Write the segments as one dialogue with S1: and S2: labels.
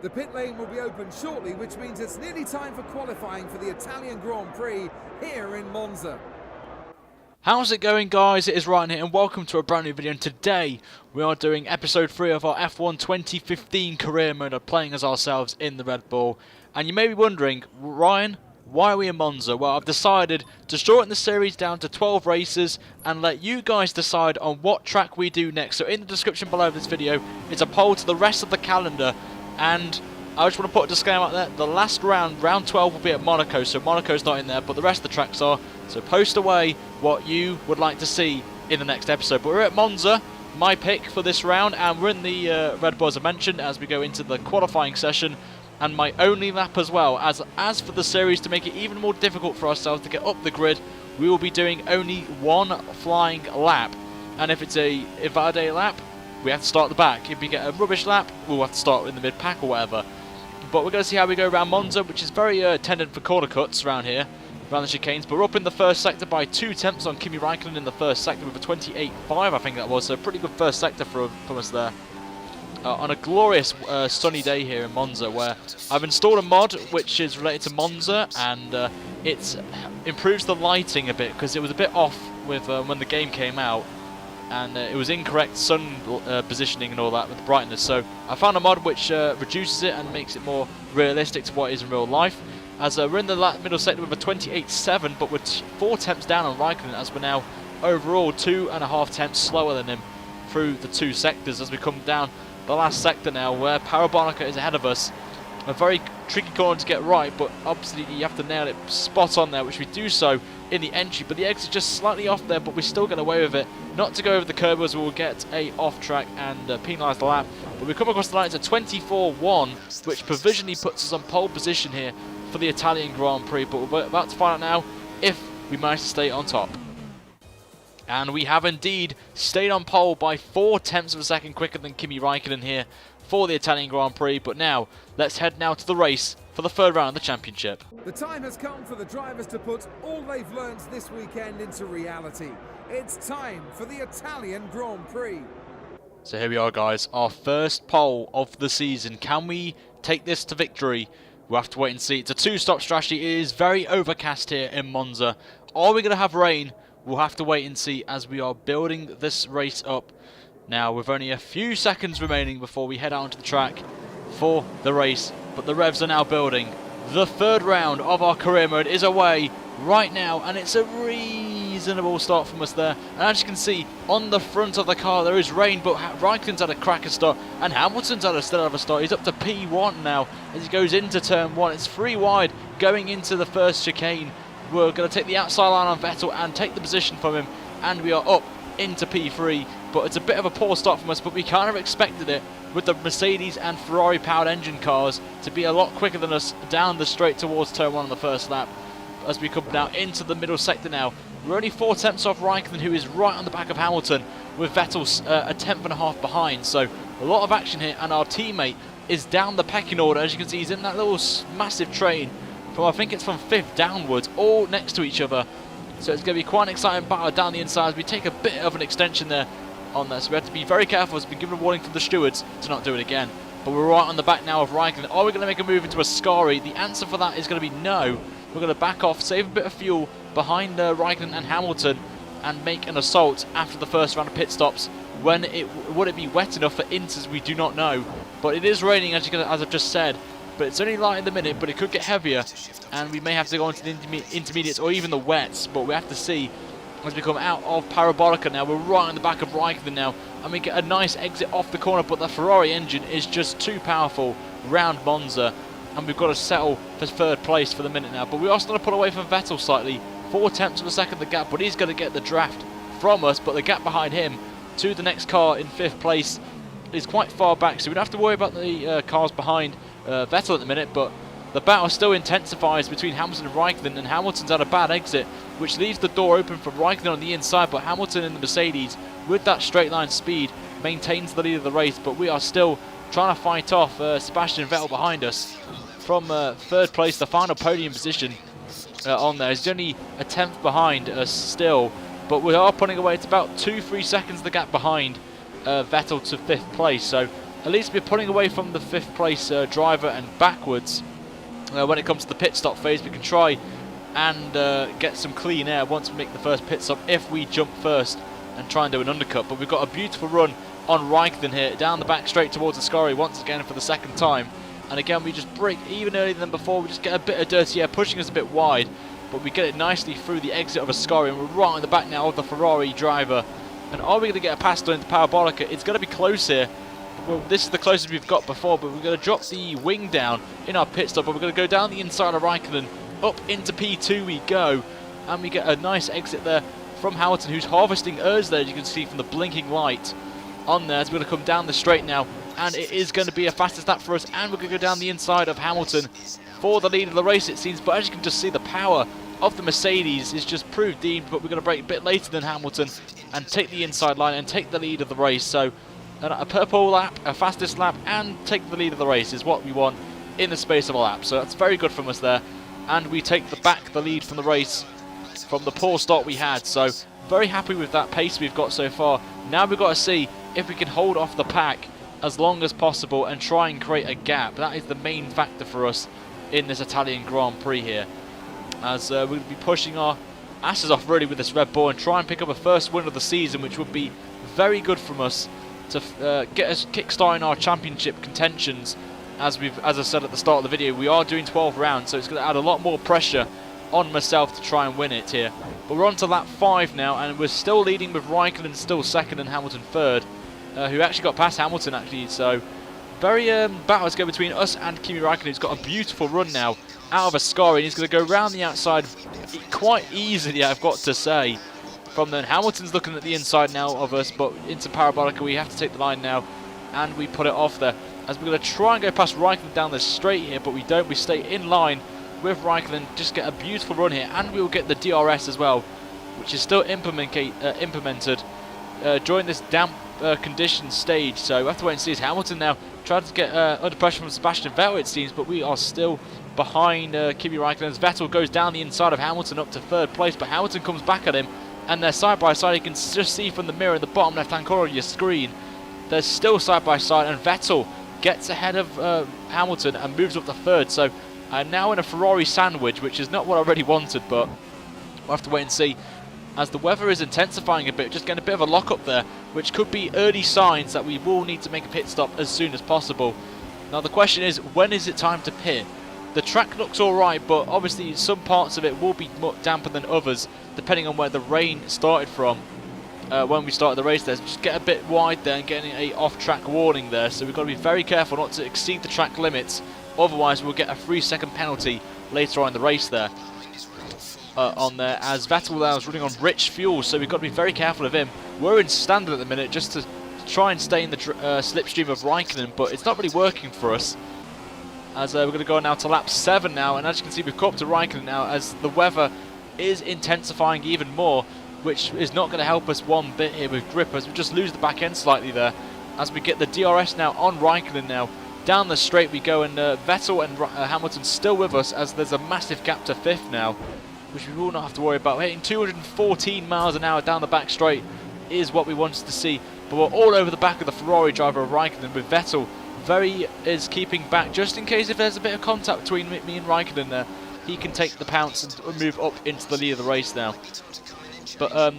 S1: The pit lane will be open shortly, which means it's nearly time for qualifying for the Italian Grand Prix here in Monza.
S2: How's it going, guys? It is Ryan here and welcome to a brand new video, and today we are doing episode 3 of our F1 2015 career mode, playing as ourselves in the Red Bull. And you may be wondering, Ryan, why are we in Monza? Well, I've decided to shorten the series down to 12 races and let you guys decide on what track we do next. So in the description below this video is a poll to the rest of the calendar, and I just want to put a disclaimer out there. The last round, round 12, will be at Monaco, so Monaco's not in there, but the rest of the tracks are. So post away what you would like to see in the next episode. But we're at Monza, my pick for this round, and we're in the Red Bull, as I mentioned, as we go into the qualifying session, and my only lap as well. As for the series, to make it even more difficult for ourselves to get up the grid, we will be doing only one flying lap. And if it's a invalid lap, we have to start at the back. If we get a rubbish lap, we'll have to start in the mid-pack or whatever. But we're going to see how we go around Monza, which is very tendent for corner cuts around here, around the chicanes. But we're up in the first sector by 2 tenths on Kimi Räikkönen in the first sector with a 28.5, I think that was. So pretty good first sector from us there. On a glorious sunny day here in Monza, where I've installed a mod which is related to Monza, and it improves the lighting a bit because it was a bit off with when the game came out, and it was incorrect sun positioning and all that with the brightness. So I found a mod which reduces it and makes it more realistic to what it is in real life. As we're in the middle sector with a 28.7, but we're 4 tenths down on Räikkönen, as we're now overall 2.5 tenths slower than him through the 2 sectors as we come down the last sector now, where Parabolica is ahead of us. A very tricky corner to get right, but obviously you have to nail it spot on there, which we do so in the entry. But the exit just slightly off there, but we still get away with it. Not to go over the curb, as we will get a off track and penalise the lap. But we come across the line to 24.1, which provisionally puts us on pole position here for the Italian Grand Prix. But we're about to find out now if we manage to stay on top. And we have indeed stayed on pole by 4 tenths of a second quicker than Kimi Räikkönen here for the Italian Grand Prix. But now, let's head now to the race for the third round of the championship.
S1: The time has come for the drivers to put all they've learned this weekend into reality. It's time for the Italian Grand Prix.
S2: So here we are, guys, our first pole of the season. Can we take this to victory? We'll have to wait and see. It's a 2-stop strategy. It is very overcast here in Monza. Are we going to have rain? We'll have to wait and see as we are building this race up. Now, with only a few seconds remaining before we head out onto the track for the race. But the revs are now building. The third round of our career mode is away right now, and it's a reasonable start from us there. And as you can see, on the front of the car there is rain, but Räikkönen's had a cracker start, and Hamilton's had a stellar of a start. He's up to P1 now as he goes into turn 1. It's 3 wide going into the first chicane. We're going to take the outside line on Vettel and take the position from him, and we are up into P3. But it's a bit of a poor start from us, but we kind of expected it with the Mercedes and Ferrari powered engine cars to be a lot quicker than us down the straight towards turn 1 on the first lap. As we come now into the middle sector now, we're only 4 tenths off Räikkönen, who is right on the back of Hamilton, with Vettel's a 10.5 behind. So a lot of action here, and our teammate is down the pecking order. As you can see, he's in that little massive train from, I think it's from 5th downwards, all next to each other. So it's going to be quite an exciting battle down the inside. We take a bit of an extension there on there, so we have to be very careful. As we've been given a warning from the stewards to not do it again. But we're right on the back now of Räikkönen. Are we going to make a move into a Ascari? The answer for that is going to be no. We're going to back off, save a bit of fuel behind Räikkönen and Hamilton, and make an assault after the first round of pit stops. Would it be wet enough for inters? We do not know. But it is raining, as I've just said. But it's only light in the minute, but it could get heavier, and we may have to go into the intermediates or even the wets. But we have to see as we come out of Parabolica now. We're right on the back of Räikkönen now, and we get a nice exit off the corner, but the Ferrari engine is just too powerful round Monza, and we've got to settle for 3rd place for the minute now. But we are going to pull away from Vettel slightly, 4 tenths of a second the gap, but he's going to get the draft from us. But the gap behind him to the next car in 5th place is quite far back, so we don't have to worry about the cars behind Vettel at the minute. But the battle still intensifies between Hamilton and Räikkönen, and Hamilton's had a bad exit, which leaves the door open for Räikkönen on the inside. But Hamilton in the Mercedes, with that straight line speed, maintains the lead of the race. But we are still trying to fight off Sebastian Vettel behind us from 3rd place, the final podium position on there. He's only a 10th behind us still, but we are pulling away. It's about 2-3 seconds the gap behind Vettel to 5th place. So at least we're pulling away from the 5th place driver and backwards. When it comes to the pit stop phase, we can try and get some clean air once we make the first pit stop if we jump first and try and do an undercut. But we've got a beautiful run on Raikkonen here, down the back straight towards Ascari once again for the 2nd time. And again, we just brake even earlier than before. We just get a bit of dirty air, pushing us a bit wide, but we get it nicely through the exit of Ascari, and we're right on the back now of the Ferrari driver. And are we going to get a pass into Parabolica? It's going to be close here. Well, this is the closest we've got before, but we're going to drop the wing down in our pit stop, but we're going to go down the inside of Raikkonen, up into P2 we go, and we get a nice exit there from Hamilton, who's harvesting ERS there, as you can see from the blinking light on there. So we're going to come down the straight now, and it is going to be a fastest lap for us, and we're going to go down the inside of Hamilton for the lead of the race, it seems. But as you can just see, the power of the Mercedes is just proved deemed, but we're going to brake a bit later than Hamilton and take the inside line and take the lead of the race. So a purple lap, a fastest lap, and take the lead of the race is what we want in the space of a lap. So that's very good from us there, and we take the lead from the race from the poor start we had. So very happy with that pace we've got so far. Now we've got to see if we can hold off the pack as long as possible and try and create a gap. That is the main factor for us in this Italian Grand Prix here, as we'll be pushing our asses off really with this Red Bull and try and pick up a first win of the season, which would be very good from us to get us kickstarting our championship contentions. As I said at the start of the video, we are doing 12 rounds, so it's going to add a lot more pressure on myself to try and win it here. But we're on to lap 5 now, and we're still leading with Raikkonen still 2nd and Hamilton 3rd, who actually got past Hamilton actually. So very battles go between us and Kimi Raikkonen, who's got a beautiful run now out of Ascari, and he's going to go round the outside quite easily, I've got to say. From then, Hamilton's looking at the inside now of us, but into Parabolica we have to take the line now, and we put it off there. As we're going to try and go past Raikkonen down the straight here, but we don't. We stay in line with Raikkonen, just get a beautiful run here, and we will get the DRS as well, which is still implemented during this damp condition stage. So we have to wait and see as Hamilton now tries to get under pressure from Sebastian Vettel, it seems, but we are still behind Kimi Raikkonen as Vettel goes down the inside of Hamilton up to 3rd place, but Hamilton comes back at him, and they're side by side. You can just see from the mirror in the bottom left hand corner of your screen, they're still side by side, and Vettel gets ahead of Hamilton and moves up to 3rd. So now in a Ferrari sandwich, which is not what I really wanted, but we'll have to wait and see as the weather is intensifying a bit, just getting a bit of a lock up there, which could be early signs that we will need to make a pit stop as soon as possible. Now the question is, when is it time to pit? The track looks alright, but obviously some parts of it will be more damper than others, depending on where the rain started from when we started the race there. So just get a bit wide there and getting a off-track warning there, so we've got to be very careful not to exceed the track limits, otherwise we'll get a 3-second penalty later on in the race there. On there, as Vettel now is running on rich fuel, so we've got to be very careful of him. We're in standard at the minute just to try and stay in the slipstream of Raikkonen, but it's not really working for us. As we're going to go now to lap 7 now, and as you can see we've caught up to Raikkonen now as the weather is intensifying even more, which is not going to help us one bit here with grip, as we just lose the back end slightly there. As we get the DRS now on Raikkonen now, down the straight we go, and Vettel and Hamilton still with us as there's a massive gap to 5th now, which we will not have to worry about. Hitting 214 miles an hour down the back straight is what we wanted to see, but we're all over the back of the Ferrari driver of Raikkonen, with Vettel is keeping back just in case if there's a bit of contact between me and Raikkonen there. He can take the pounce and move up into the lead of the race now. But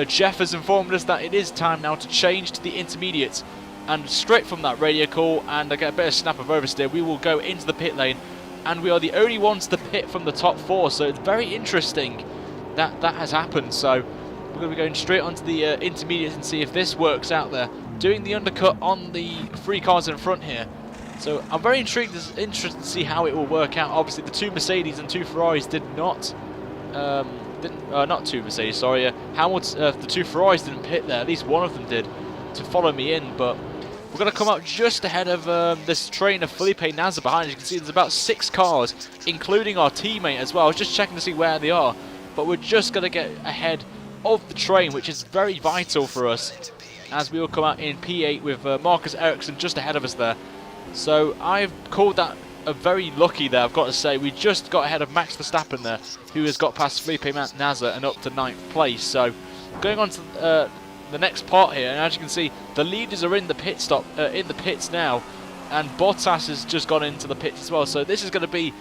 S2: Jeff has informed us that it is time now to change to the intermediates, and straight from that radio call, and I get a bit of snap of oversteer, we will go into the pit lane, and we are the only ones to pit from the top 4, so it's very interesting that that has happened. So we're going to be going straight onto the intermediates and see if this works out there, doing the undercut on the 3 cars in front here. So I'm very interested to see how it will work out. Obviously the 2 Mercedes and 2 Ferraris did not not 2 Mercedes, sorry, Hamilton, the 2 Ferraris didn't pit there, at least one of them did, to follow me in, but we're going to come out just ahead of this train of Felipe Nasr behind. As you can see, there's about 6 cars, including our teammate as well. I was just checking to see where they are, but we're just going to get ahead of the train, which is very vital for us, as we will come out in P8 with Marcus Ericsson just ahead of us there. So I've called that very lucky there, I've got to say. We just got ahead of Max Verstappen there, who has got past Felipe Nasr and up to 9th place. So going on to the next part here, and as you can see, the leaders are in the pit stop, in the pits now, and Bottas has just gone into the pits as well. So this is going to be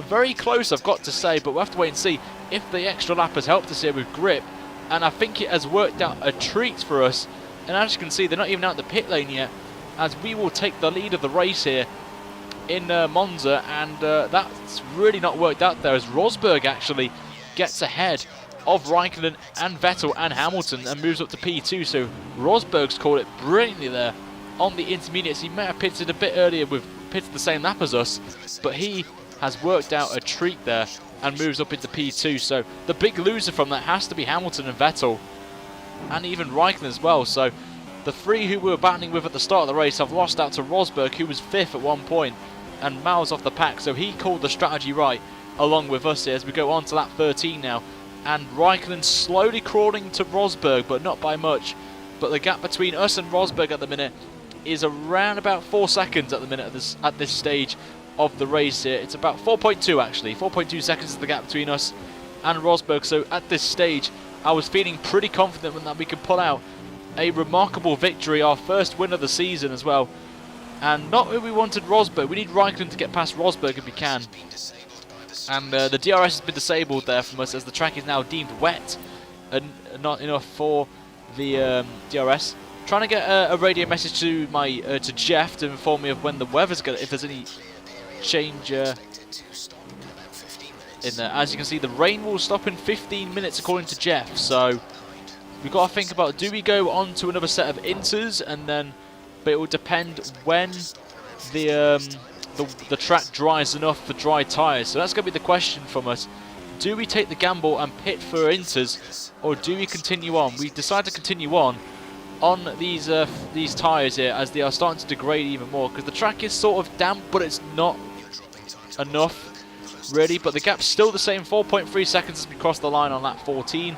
S2: very close, I've got to say, but we'll have to wait and see if the extra lap has helped us here with grip, and I think it has worked out a treat for us. And as you can see, they're not even out the pit lane yet, as we will take the lead of the race here in Monza, and that's really not worked out there, as Rosberg actually gets ahead of Raikkonen and Vettel and Hamilton and moves up to P2. So Rosberg's called it brilliantly there on the intermediates. He may have pitted a bit earlier, with pitted the same lap as us, but he has worked out a treat there and moves up into P2. So the big loser from that has to be Hamilton and Vettel, and even Raikkonen as well. So the three who we were battling with at the start of the race have lost out to Rosberg, who was 5th at one point and miles off the pack. So he called the strategy right along with us here as we go on to lap 13 now. And Raikkonen slowly crawling to Rosberg, but not by much. But the gap between us and Rosberg at the minute is around about 4 seconds at the minute at this stage of the race here. It's about 4.2 actually. 4.2 seconds is the gap between us and Rosberg. So at this stage, I was feeling pretty confident that we could pull out a remarkable victory, our first win of the season as well. And not that we wanted Rosberg, we need Raikkonen to get past Rosberg if we can. And the DRS has been disabled there from us, as the track is now deemed wet and not enough for the DRS. Trying to get a radio message to my to Jeff to inform me of when the weather's going, if there's any change in there. As you can see, the rain will stop in 15 minutes according to Jeff. So we've got to think about, do we go on to another set of inters, and then, but it will depend when the track dries enough for dry tyres. So that's going to be the question from us. Do we take the gamble and pit for inters, or do we continue on? We decide to continue on these tyres here, as they are starting to degrade even more, because the track is sort of damp, but it's not enough really. But the gap's still the same, 4.3 seconds as we cross the line on lap 14,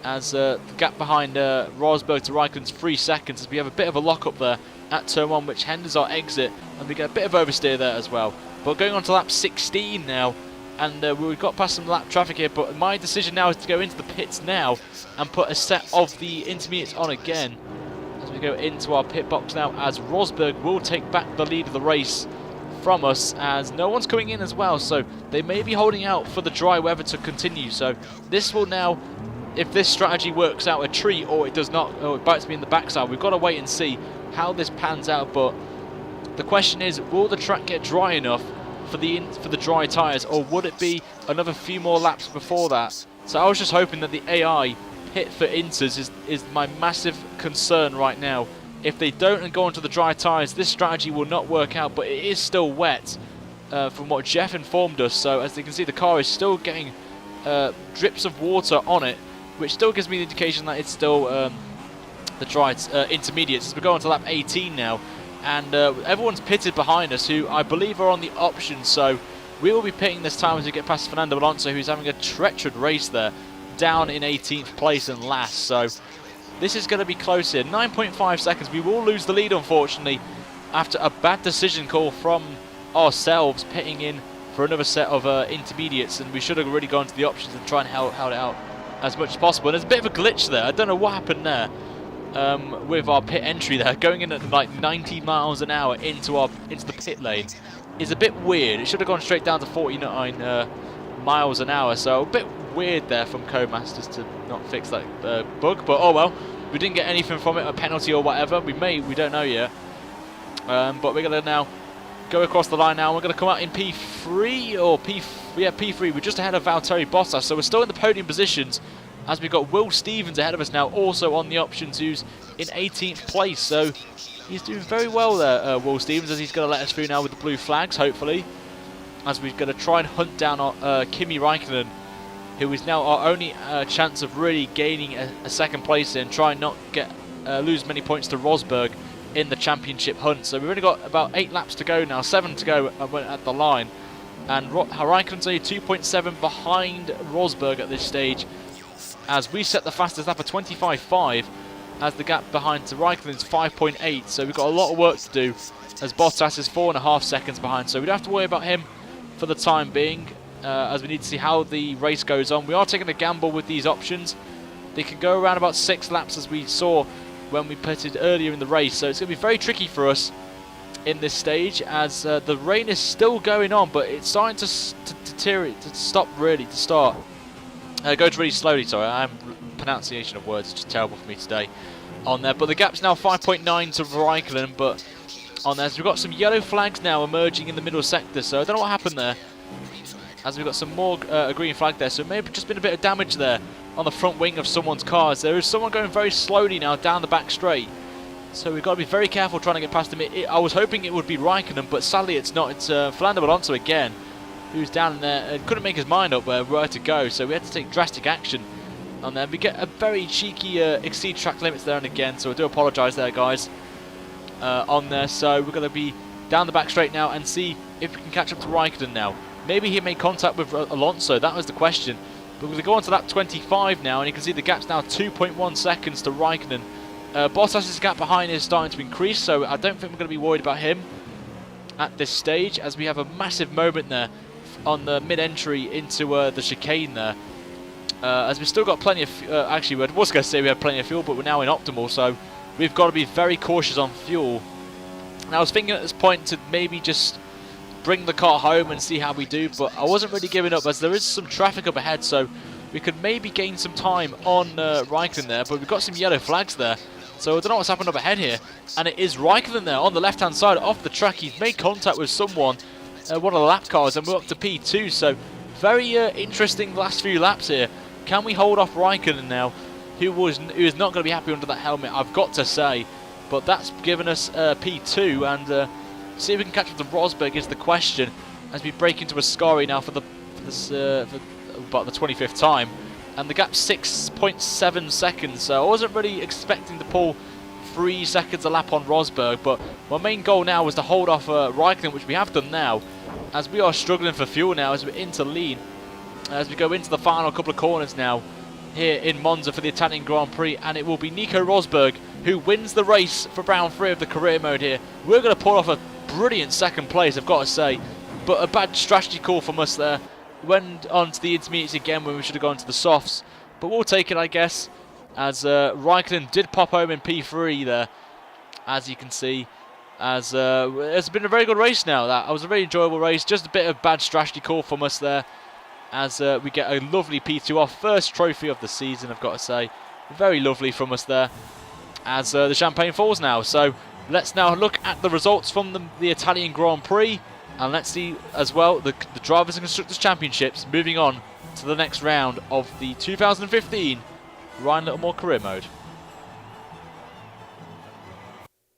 S2: as the gap behind Rosberg to Raikkonen's 3 seconds, as we have a bit of a lock up there at turn 1, which hinders our exit, and we get a bit of oversteer there as well. But going on to lap 16 now, and we've got past some lap traffic here, but my decision now is to go into the pits now and put a set of the intermediates on again as we go into our pit box now, as Rosberg will take back the lead of the race from us, as no one's coming in as well, so they may be holding out for the dry weather to continue. So this will now, if this strategy works out, a treat, or it does not, or it bites me in the backside. We've got to wait and see how this pans out. But the question is, will the track get dry enough for the dry tyres, or would it be another few more laps before that? So I was just hoping that the AI pit for inters is my massive concern right now. If they don't and go onto the dry tyres, this strategy will not work out, but it is still wet from what Jeff informed us. So as you can see, the car is still getting drips of water on it, which still gives me the indication that it's still the dry intermediates. As we go on to lap 18 now, and everyone's pitted behind us, who I believe are on the option. So we will be pitting this time as we get past Fernando Alonso, who's having a treacherous race there, down in 18th place and last. So this is going to be close here. 9.5 seconds. We will lose the lead, unfortunately, after a bad decision call from ourselves, pitting in for another set of intermediates, and we should have really gone to the options and try and hold it out as much as possible. And there's a bit of a glitch there. I don't know what happened there with our pit entry there, going in at like 90 miles an hour into the pit lane is a bit weird. It should have gone straight down to 49 miles an hour. So a bit weird there from Codemasters to not fix that bug. But oh well, we didn't get anything from it, a penalty or whatever. We don't know yet. But we're gonna now go across the line now. We're gonna come out in P3 or P3. We're just ahead of Valtteri Bottas, so we're still in the podium positions, as we've got Will Stevens ahead of us now, also on the options, who's in 18th place. So he's doing very well there, Will Stevens, as he's going to let us through now with the blue flags, hopefully, as we're going to try and hunt down our, Kimi Raikkonen, who is now our only chance of really gaining a second place and try and not lose many points to Rosberg in the championship hunt. So we've only got about 8 laps to go now, 7 to go at the line, and Raikkonen's only 2.7 behind Rosberg at this stage, as we set the fastest lap of 25.5, as the gap behind to Raikkonen's 5.8. So we've got a lot of work to do, as Bottas is 4.5 seconds behind. So we don't have to worry about him for the time being, as we need to see how the race goes on. We are taking a gamble with these options, they can go around about 6 laps as we saw when we pitted earlier in the race. So it's going to be very tricky for us in this stage, as the rain is still going on, but it's starting to deteriorate, to start. Goes really slowly, sorry, pronunciation of words is just terrible for me today on there. But the gap's now 5.9 to Raikkonen, but on there, so we've got some yellow flags now emerging in the middle sector, so I don't know what happened there, as we've got some more a green flag there, so it may have just been a bit of damage there on the front wing of someone's cars. There is someone going very slowly now down the back straight, so we've got to be very careful trying to get past him. I was hoping it would be Raikkonen, but sadly it's not. It's Fernando Alonso again, who's down in there and couldn't make his mind up where to go, so we had to take drastic action on there. We get a very cheeky exceed track limits there and again, so I do apologise there, guys, on there. So we're going to be down the back straight now and see if we can catch up to Raikkonen now. Maybe he made contact with Alonso, that was the question. But we're going to go on to lap 25 now, and you can see the gap's now 2.1 seconds to Raikkonen. Bottas's gap behind is starting to increase, so I don't think we're going to be worried about him at this stage, as we have a massive moment there on the mid-entry into the chicane there. As we've still got plenty of... actually, I was going to say we had plenty of fuel, but we're now in optimal, so we've got to be very cautious on fuel. And I was thinking at this point to maybe just bring the car home and see how we do, but I wasn't really giving up, as there is some traffic up ahead, so we could maybe gain some time on Raikkonen there, but we've got some yellow flags there, so I don't know what's happened up ahead here. And it is Raikkonen there on the left-hand side off the track. He's made contact with someone, one of the lap cars, and we're up to P2, so very interesting last few laps here. Can we hold off Raikkonen now, who is not going to be happy under that helmet, I've got to say. But that's given us P2, and see if we can catch up to Rosberg is the question, as we break into Ascari now for about the 25th time. And the gap's 6.7 seconds, so I wasn't really expecting to pull 3 seconds a lap on Rosberg, but my main goal now was to hold off Raikkonen, which we have done now, as we are struggling for fuel now as we're into lean, as we go into the final couple of corners now here in Monza for the Italian Grand Prix, and it will be Nico Rosberg who wins the race for round 3 of the career mode here. We're going to pull off a brilliant second place, I've got to say, but a bad strategy call from us there. Went on to the intermediates again when we should have gone to the softs, but we'll take it, I guess, as Raikkonen did pop home in P3 there, as you can see, as it's been a very good race now. That was a very enjoyable race, just a bit of bad strategy call from us there, as we get a lovely P2 off, first trophy of the season, I've got to say. Very lovely from us there, as the champagne falls now. So let's now look at the results from the Italian Grand Prix, and let's see as well the Drivers and Constructors Championships, moving on to the next round of the 2015 Ryan Littlemore Career Mode.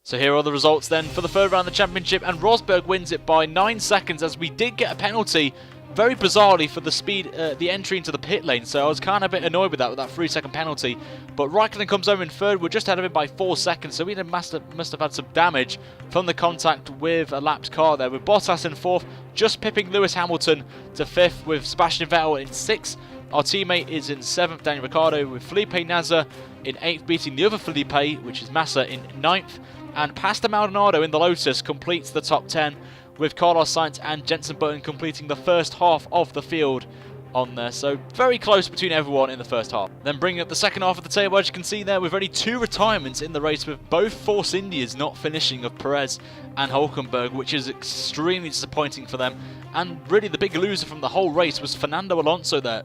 S2: So here are the results then for the third round of the championship, and Rosberg wins it by 9 seconds, as we did get a penalty, very bizarrely, for the speed, the entry into the pit lane. So I was kind of a bit annoyed with that 3-second penalty. But Raikkonen comes home in third. We're just ahead of him by 4 seconds, so we must have had some damage from the contact with a lapped car there. With Bottas in fourth, just pipping Lewis Hamilton to fifth, with Sebastian Vettel in sixth. Our teammate is in seventh, Daniel Ricciardo, with Felipe Nasr in eighth, beating the other Felipe, which is Massa, in ninth. And Pastor Maldonado in the Lotus completes the top 10, with Carlos Sainz and Jenson Button completing the first half of the field on there. So very close between everyone in the first half. Then bringing up the second half of the table, as you can see there, with only 2 retirements in the race, with both Force Indias not finishing, of Perez and Hulkenberg, which is extremely disappointing for them. And really the big loser from the whole race was Fernando Alonso there.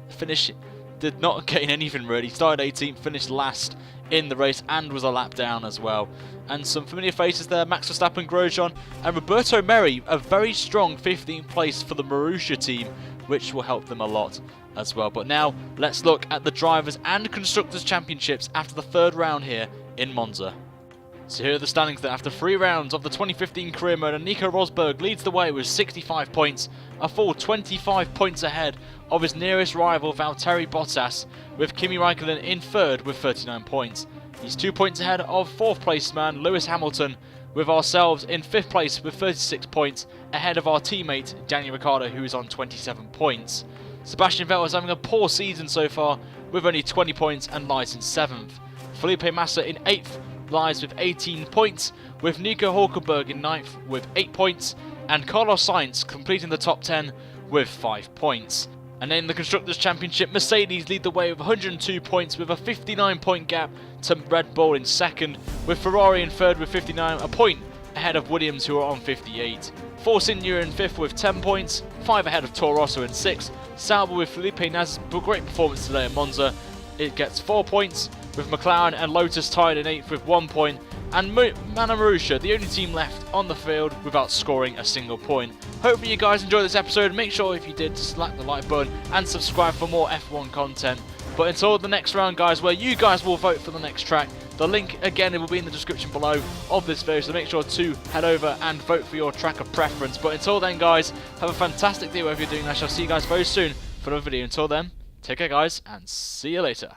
S2: Did not gain anything really. Started 18th, finished last in the race, and was a lap down as well. And some familiar faces there, Max Verstappen, Grosjean, and Roberto Merri, a very strong 15th place for the Marussia team, which will help them a lot as well. But now, let's look at the Drivers' and Constructors' Championships after the third round here in Monza. So here are the standings then after 3 rounds of the 2015 career mode, and Nico Rosberg leads the way with 65 points, a full 25 points ahead of his nearest rival Valtteri Bottas, with Kimi Raikkonen in third with 39 points. He's 2 points ahead of 4th place man Lewis Hamilton, with ourselves in 5th place with 36 points, ahead of our teammate Daniel Ricciardo, who is on 27 points. Sebastian Vettel is having a poor season so far, with only 20 points and lies in 7th. Felipe Massa in 8th lies with 18 points, with Nico Hulkenberg in 9th with 8 points, and Carlos Sainz completing the top 10 with 5 points. And in the Constructors' Championship, Mercedes lead the way with 102 points with a 59-point gap to Red Bull in second, with Ferrari in third with 59, a point ahead of Williams who are on 58. Force India in fifth with 10 points, 5 ahead of Toro Rosso in sixth. Sauber with Felipe Nasr's great performance today in Monza, it gets 4 points, with McLaren and Lotus tied in 8th with 1 point, and Mana Marussia, the only team left on the field without scoring a single point. Hopefully you guys enjoyed this episode. Make sure if you did to slap the like button and subscribe for more F1 content. But until the next round, guys, where you guys will vote for the next track, the link again, it will be in the description below of this video, so make sure to head over and vote for your track of preference. But until then, guys, have a fantastic day wherever you're doing that. I shall see you guys very soon for another video. Until then, take care, guys, and see you later.